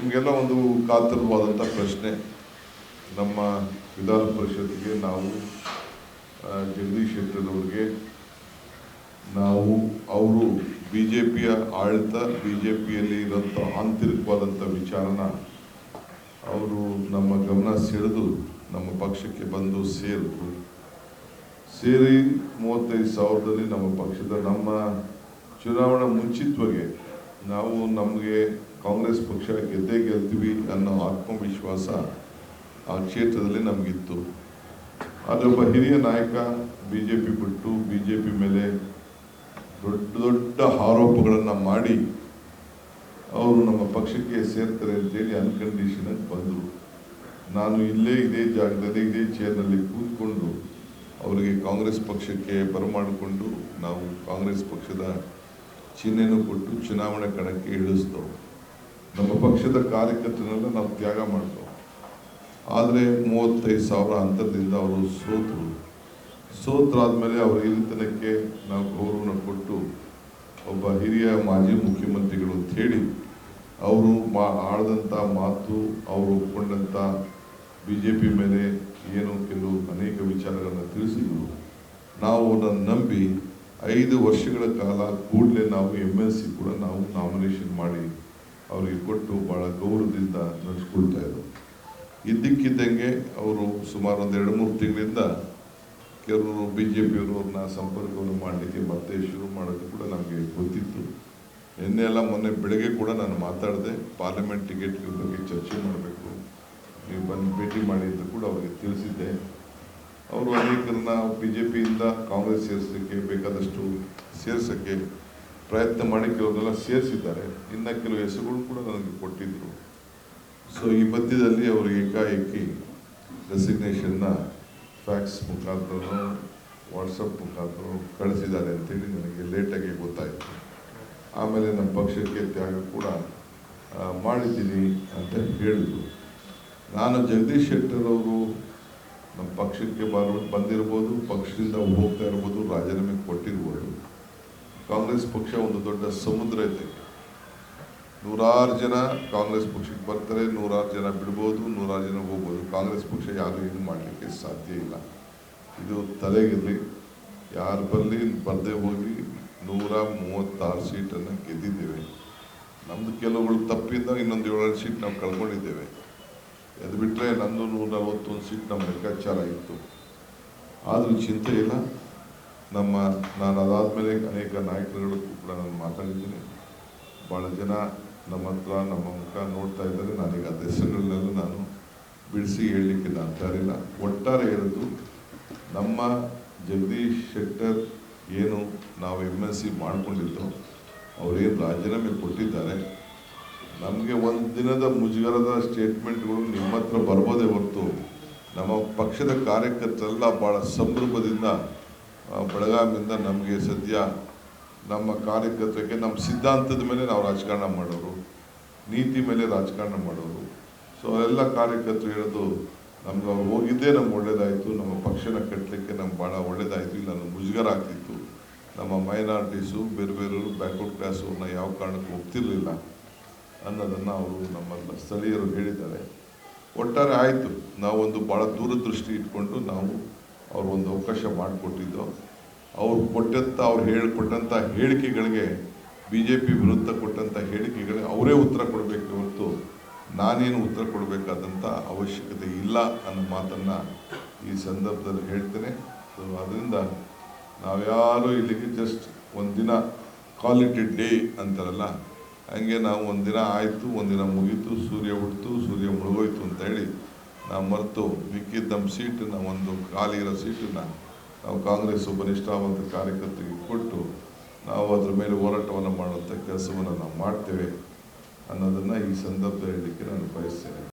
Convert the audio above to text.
ನಿಮಗೆಲ್ಲ ಒಂದು ಕಾತರವಾದಂಥ ಪ್ರಶ್ನೆ. ನಮ್ಮ ವಿಧಾನ ಪರಿಷತ್ಗೆ ನಾವು ಜಗದೀಶ್ ಶೆಟ್ಟರ್ ಅವರಿಗೆ ನಾವು ಅವರು ಬಿ ಜೆ ಪಿಯ ಆಡಳಿತ, ಬಿ ಜೆ ಪಿಯಲ್ಲಿ ಇರೋಂಥ ಆಂತರಿಕವಾದಂಥ ವಿಚಾರನ ಅವರು ನಮ್ಮ ಗಮನ ಸೆಳೆದು ನಮ್ಮ ಪಕ್ಷಕ್ಕೆ ಬಂದು ಸೇರಿ 35,000ದಲ್ಲಿ ನಮ್ಮ ಪಕ್ಷದ ನಮ್ಮ ಚುನಾವಣಾ ಮುಂಚಿತವಾಗಿ ನಾವು ನಮಗೆ ಕಾಂಗ್ರೆಸ್ ಪಕ್ಷ ಗೆಲ್ತೀವಿ ಅನ್ನೋ ಆತ್ಮವಿಶ್ವಾಸ ಆ ಕ್ಷೇತ್ರದಲ್ಲಿ ನಮಗಿತ್ತು. ಆದರೆ ಒಬ್ಬ ಹಿರಿಯ ನಾಯಕ ಬಿ ಜೆ ಪಿ ಬಿಟ್ಟು ಬಿ ಜೆ ಪಿ ಮೇಲೆ ದೊಡ್ಡ ಆರೋಪಗಳನ್ನು ಮಾಡಿ ಅವರು ನಮ್ಮ ಪಕ್ಷಕ್ಕೆ ಸೇರ್ತಾರೆ ಅಂತೇಳಿ ಅನ್ಕಂಡೀಷನಾಗಿ ಬಂದರು. ನಾನು ಇದೇ ಜಾಗದಲ್ಲಿ ಇದೇ ಚೇರ್ನಲ್ಲಿ ಕೂತ್ಕೊಂಡು ಅವರಿಗೆ ಕಾಂಗ್ರೆಸ್ ಪಕ್ಷಕ್ಕೆ ಬರಮಾಡಿಕೊಂಡು ನಾವು ಕಾಂಗ್ರೆಸ್ ಪಕ್ಷದ ಚಿಹ್ನೆನೂ ಕೊಟ್ಟು ಚುನಾವಣೆ ಕಣಕ್ಕೆ ಇಳಿಸ್ತವು. ನಮ್ಮ ಪಕ್ಷದ ಕಾರ್ಯಕರ್ತರನ್ನೆಲ್ಲ ನಾವು ತ್ಯಾಗ ಮಾಡ್ತೇವೆ. ಆದರೆ 35,000 ಅಂತರದಿಂದ ಅವರು ಸೋತ್ರಾದ್ಮೇಲೆ ಅವರ ಹಿರಿತನಕ್ಕೆ ನಾವು ಗೌರವನ ಕೊಟ್ಟು ಒಬ್ಬ ಹಿರಿಯ ಮಾಜಿ ಮುಖ್ಯಮಂತ್ರಿಗಳು ಅಂತ ಹೇಳಿ ಅವರು ಆಡಿದಂಥ ಮಾತು, ಅವರು ಒಪ್ಕೊಂಡಂಥ ಬಿ ಜೆ ಪಿ ಮೇಲೆ ಏನು ಕೆಲವು ಅನೇಕ ವಿಚಾರಗಳನ್ನು ತಿಳಿಸಿದ್ರು. ನಾವು ಅದನ್ನು ನಂಬಿ 5 ವರ್ಷಗಳ ಕಾಲ ಕೂಡಲೇ ನಾವು MLC ಕೂಡ ನಾವು ನಾಮಿನೇಷನ್ ಮಾಡಿ ಅವರಿಗೆ ಕೊಟ್ಟು ಭಾಳ ಗೌರವದಿಂದ ನಡೆಸ್ಕೊಳ್ತಾ ಇದ್ರು. ಇದ್ದಕ್ಕಿದ್ದಂಗೆ ಅವರು ಸುಮಾರು ಒಂದು 2-3 ತಿಂಗಳಿಂದ ಕೆಲವರು ಬಿ ಜೆ ಪಿಯವರು ಅವ್ರನ್ನ ಸಂಪರ್ಕವನ್ನು ಮಾಡಲಿಕ್ಕೆ ಮತ್ತೆ ಶುರು ಮಾಡೋದು ಕೂಡ ನಮಗೆ ಗೊತ್ತಿತ್ತು. ಮೊನ್ನೆ ಬೆಳಗ್ಗೆ ಕೂಡ ನಾನು ಮಾತಾಡಿದೆ, ಪಾರ್ಲಿಮೆಂಟ್ ಟಿಕೆಟ್ಗಳ ಬಗ್ಗೆ ಚರ್ಚೆ ಮಾಡಬೇಕು, ನೀವು ಬಂದು ಭೇಟಿ ಮಾಡಿ ಅಂತ ಕೂಡ ಅವರಿಗೆ ತಿಳಿಸಿದ್ದೆ. ಅವರು ಅನೇಕರನ್ನ ಬಿ ಜೆ ಪಿಯಿಂದ ಕಾಂಗ್ರೆಸ್ ಬೇಕಾದಷ್ಟು ಸೇರಿಸೋಕ್ಕೆ ಪ್ರಯತ್ನ ಮಾಡಿ ಕೆಲವರೆಲ್ಲ ಸೇರಿಸಿದ್ದಾರೆ. ಇನ್ನು ಕೆಲವು ಹೆಸರುಗಳು ಕೂಡ ನನಗೆ ಕೊಟ್ಟಿದ್ದರು. ಸೊ ಈ ಮಧ್ಯದಲ್ಲಿ ಅವರು ಏಕಾಏಕಿ ರೆಸಿಗ್ನೇಷನ್ನ ಫ್ಯಾಕ್ಸ್ ಮುಖಾಂತರ ವಾಟ್ಸಪ್ ಮುಖಾಂತರ ಕಳಿಸಿದ್ದಾರೆ ಅಂತೇಳಿ ನನಗೆ ಲೇಟಾಗಿ ಗೊತ್ತಾಯಿತು. ಆಮೇಲೆ ನಮ್ಮ ಪಕ್ಷಕ್ಕೆ ತ್ಯಾಗ ಕೂಡ ಮಾಡಿದ್ದೀನಿ ಅಂತ ಹೇಳಿದರು. ನಾನು ಜಗದೀಶ್ ಶೆಟ್ಟರ್ ಅವರು ನಮ್ಮ ಪಕ್ಷಕ್ಕೆ ಬಂದಿರ್ಬೋದು, ಪಕ್ಷದಿಂದ ಹೋಗ್ತಾ ಇರ್ಬೋದು, ರಾಜೀನಾಮೆ ಕೊಟ್ಟಿರ್ಬೋದು. ಕಾಂಗ್ರೆಸ್ ಪಕ್ಷ ಒಂದು ದೊಡ್ಡ ಸಮುದ್ರ ಇದೆ. 100 ಜನ ಕಾಂಗ್ರೆಸ್ ಪಕ್ಷಕ್ಕೆ ಬರ್ತಾರೆ, 100 ಜನ ಬಿಡ್ಬೋದು, 100 ಜನ ಹೋಗ್ಬೋದು. ಕಾಂಗ್ರೆಸ್ ಪಕ್ಷ ಯಾರು ಏನು ಮಾಡಲಿಕ್ಕೆ ಸಾಧ್ಯ ಇಲ್ಲ. ಇದು ತಲೆಗಿರಲಿ. ಯಾರು ಬರದೇ ಹೋಗಿ 136 ಸೀಟನ್ನು ಗೆದ್ದಿದ್ದೇವೆ. ನಮ್ಮದು ಕೆಲವುಗಳು ತಪ್ಪಿಂದ ಇನ್ನೊಂದು 7 ಸೀಟ್ ನಾವು ಕಳ್ಕೊಂಡಿದ್ದೇವೆ. ಅದು ಬಿಟ್ಟರೆ ನಂದು 141 ಸೀಟ್ ನಮ್ಮ ಲೆಕ್ಕಾಚಾರ ಇತ್ತು. ಆದರೂ ಚಿಂತೆ ಇಲ್ಲ. ನಾನು ಅದಾದಮೇಲೆ ಅನೇಕ ನಾಯಕರುಗಳು ಕೂಡ ನಾನು ಮಾತಾಡಿದ್ದೀನಿ. ಭಾಳ ಜನ ನಮ್ಮ ಹತ್ರ ನಮ್ಮ ಮುಖ ನೋಡ್ತಾ ಇದ್ದಾರೆ. ನಾನೀಗ ಅದು ಹೆಸರುಗಳನ್ನೆಲ್ಲ ನಾನು ಬಿಡಿಸಿ ಹೇಳಲಿಕ್ಕೆ ನಾನು ತಯಾರಿಲ್ಲ. ಒಟ್ಟಾರೆ ಹೇಳೋದು, ನಮ್ಮ ಜಗದೀಶ್ ಶೆಟ್ಟರ್ ಏನು ನಾವು MLC ಮಾಡಿಕೊಂಡಿದ್ದು, ಅವರೇನು ರಾಜೀನಾಮೆ ಕೊಟ್ಟಿದ್ದಾರೆ. ನಮಗೆ ಒಂದು ದಿನದ ಮುಜುಗರದ ಸ್ಟೇಟ್ಮೆಂಟ್ಗಳು ನಿಮ್ಮ ಹತ್ರ ಬರ್ಬೋದೇ ಹೊರತು ನಮ್ಮ ಪಕ್ಷದ ಕಾರ್ಯಕರ್ತರೆಲ್ಲ ಭಾಳ ಸಂಭ್ರಮದಿಂದ ಬೆಳಗಾವಿಯಿಂದ ನಮಗೆ ಸದ್ಯ ನಮ್ಮ ಕಾರ್ಯಕರ್ತರಿಗೆ ನಮ್ಮ ಸಿದ್ಧಾಂತದ ಮೇಲೆ ನಾವು ರಾಜಕಾರಣ ಮಾಡೋರು, ನೀತಿ ಮೇಲೆ ರಾಜಕಾರಣ ಮಾಡೋರು. ಸೊ ಎಲ್ಲ ಕಾರ್ಯಕರ್ತರು ಹೇಳೋದು, ನಮ್ಗೆ ಅವ್ರು ಹೋಗಿದ್ದೇ ನಮ್ಗೆ ಒಳ್ಳೇದಾಯಿತು, ನಮ್ಮ ಪಕ್ಷನ ಕಟ್ಟಲಿಕ್ಕೆ ನಮ್ಗೆ ಭಾಳ ಒಳ್ಳೇದಾಯಿತು, ಇಲ್ಲ ನಮ್ಗೆ ಮುಜುಗರ ಆಗ್ತಿತ್ತು. ನಮ್ಮ ಮೈನಾರಿಟೀಸು ಬೇರೆಯವರು ಬ್ಯಾಕ್ವರ್ಡ್ ಕ್ಲಾಸವ್ರನ್ನ ಯಾವ ಕಾರಣಕ್ಕೂ ಹೋಗ್ತಿರ್ಲಿಲ್ಲ ಅನ್ನೋದನ್ನು ಅವರು ನಮ್ಮ ಸ್ಥಳೀಯರು ಹೇಳಿದ್ದಾರೆ. ಒಟ್ಟಾರೆ ಆಯಿತು. ನಾವೊಂದು ಭಾಳ ದೂರದೃಷ್ಟಿ ಇಟ್ಕೊಂಡು ನಾವು ಒಂದು ಅವಕಾಶ ಮಾಡಿಕೊಟ್ಟಿದ್ದು. ಅವ್ರು ಹೇಳಿಕೊಟ್ಟಂಥ ಹೇಳಿಕೆಗಳಿಗೆ, ಬಿ ಜೆ ಪಿ ವಿರುದ್ಧ ಕೊಟ್ಟಂಥ ಹೇಳಿಕೆಗಳಿಗೆ ಅವರೇ ಉತ್ತರ ಕೊಡಬೇಕು ಹೊರತು ನಾನೇನು ಉತ್ತರ ಕೊಡಬೇಕಾದಂಥ ಅವಶ್ಯಕತೆ ಇಲ್ಲ ಅನ್ನೋ ಮಾತನ್ನು ಈ ಸಂದರ್ಭದಲ್ಲಿ ಹೇಳ್ತೇನೆ. ಸೊ ಅದರಿಂದ ನಾವ್ಯಾರು ಇಲ್ಲಿಗೆ ಜಸ್ಟ್ ಒಂದಿನ ಕಾಲ್ ಇಟ್ ಎ ಡೇ ಅಂತಾರಲ್ಲ, ಹಂಗೆ ನಾವು ಒಂದಿನ ಆಯಿತು, ಒಂದಿನ ಮುಗೀತು, ಸೂರ್ಯ ಹುಟ್ಟಿತು, ಸೂರ್ಯ ಮುಳುಗೋಯ್ತು ಅಂತ ಹೇಳಿ ನಾವು ಮರೆತು ಮಿಕ್ಕಿದ್ದ ನಮ್ಮ ಸೀಟನ್ನು, ಒಂದು ಖಾಲಿ ಇರೋ ಸೀಟನ್ನು ನಾವು ಕಾಂಗ್ರೆಸ್ ಒಬ್ಬ ನಿಷ್ಠಾವಂತ ಕಾರ್ಯಕರ್ತರಿಗೆ ಕೊಟ್ಟು ನಾವು ಅದರ ಮೇಲೆ ಹೋರಾಟವನ್ನು ಮಾಡುವಂಥ ಕೆಲಸವನ್ನು ನಾವು ಮಾಡ್ತೇವೆ ಅನ್ನೋದನ್ನು ಈ ಸಂದರ್ಭದಲ್ಲಿ ಹೇಳಲಿಕ್ಕೆ ನಾನು ಬಯಸ್ತೇನೆ.